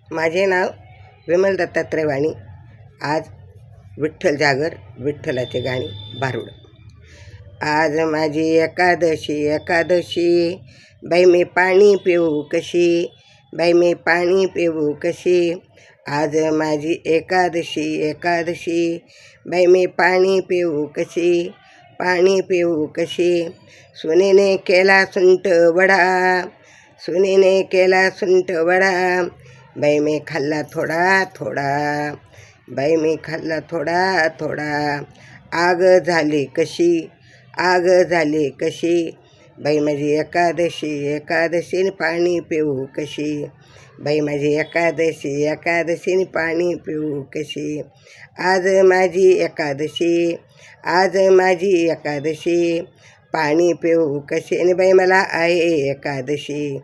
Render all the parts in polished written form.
माझे नाव विमल दत्तात्रय वाणी. आज विठ्ठल जागर, विठ्ठलाचे गाणी भारुड. आज माझी एकादशी एकादशी, बाई मी पाणी पिऊ कशी, बाई मी पाणी पिऊ कशी. आज माझी एकादशी एकादशी, बाई मी पाणी पिऊ कशी, पाणी पिऊ कशी. सुनेने केला सुंठ वडा, सुनेने केला सुंठ वडा, बाई मी खाल्ला थोडा थोडा, बाई मी खाल्ला थोडा थोडा. आग झाली कशी, आग झाली कशी, बाई माझी एकादशी एकादशीने पाणी पिऊ कशी, बाई माझी एकादशी एकादशीने पाणी पिऊ कशी. आज माझी एकादशी, आज माझी एकादशी, पाणी पिऊ कशी आणि बाई मला आहे एकादशी,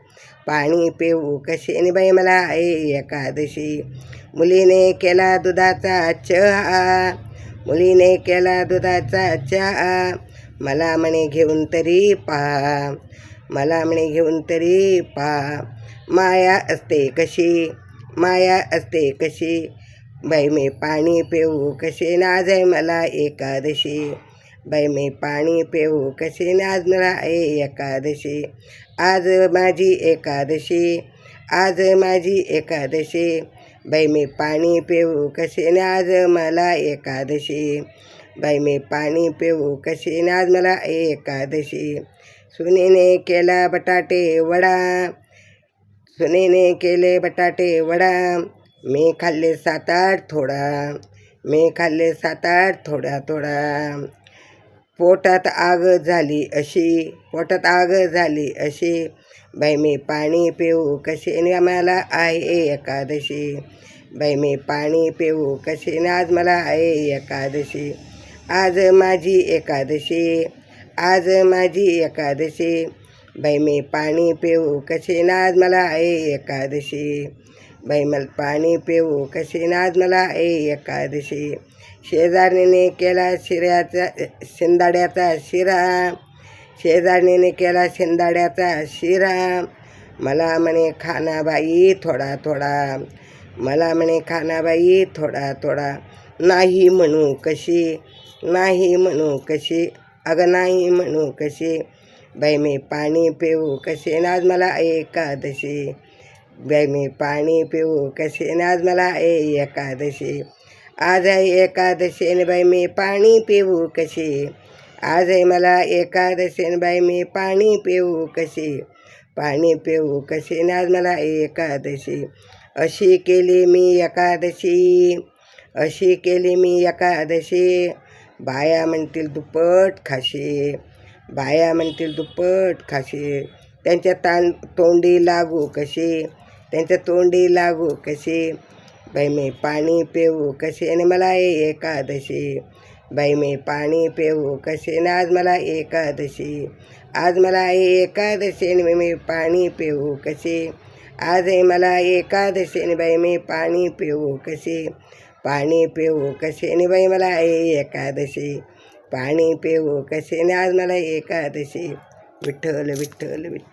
पाणी पिऊ कशी आणि बाई मला आहे एकादशी. मुलीने केला दुधाचा चहा, मुलीने केला दुधाचा चहा, मला म्हणे घेऊन तरी पहा, मला म्हणे घेऊन तरी पहा. माया असते कशी, माया असते कशी, बाई मी पाणी पिऊ कशी आणि आज आहे मला एकादशी, बाई मी पाणी पिऊ कशी आणि आज मला आहे एकादशी. आज माझी एकादशी, आज माझी एकादशी, बाई मी पाणी पिऊ कशी आणि आज मला एकादशी, बाई मी पाणी पिऊ कशी आणि आज मला एकादशी. सुनेने केला बटाटे वडा, सुनेने केले बटाटे वडा, मी खाल्ले 7-8 थोडा, मी खाल्ले 7-8 थोडा थोडा. पोटात आग झाली अशी, पोटात आग झाली अशी, बाई मी पाणी पिऊ कशी आणि मला आहे एकादशी, बाई मी पाणी पिऊ कशी आणि आज मला आहे एकादशी. आज माझी एकादशी, आज माझी एकादशी, बाई मी पाणी पिऊ कशी आणि आज मला आहे एकादशी, बाई मला पाणी पिऊ कशी आणि आज मला आहे एकादशी. शेजारणीने केला शिऱ्याचा शिंदाड्याचा शिरा, शेजारणीने केला शिंदाड्याचा शिरा, मला म्हणे खानाबाई थोडा थोडा, मला म्हणे खानाबाई थोडा थोडा. नाही म्हणू कशी, नाही म्हणू कशी, अगं नाही म्हणू कशी, बाई मी पाणी पिऊ कशी आणि आज मला एकादशी, बाई मी पाणी पिऊ कशी आणि आज मला एकादशी. आज आहे एकादशी आणि बाई मी पाणी पिऊ कशी, आज आहे मला एकादशी आणि बाई मी पाणी पिऊ कशी, पाणी पिऊ कशी आणि आज मला एकादशी. अशी केली मी एकादशी, अशी केली मी एकादशी, बाया म्हणतील दुप्पट खाशी, बाया म्हणतील दुप्पट खाशी. त्यांच्या तोंडी लागू कशी, त्यांच्या तोंडी लागू कशी, बाई मी पाणी पिऊ कशी आणि मला एकादशी, बाई मी पाणी पिऊ कशी आणि आज मला एकादशी, आज मला एकादशी आणि मी पाणी पिऊ कशी, आज आहे मला एकादशी आणि बाई मी पाणी पिऊ कशी, पाणी पिऊ कशी आणि बाई मला एकादशी, पाणी पिऊ कशी आणि आज मला एकादशी. विठ्ठल विठ्ठल विठ्ठल.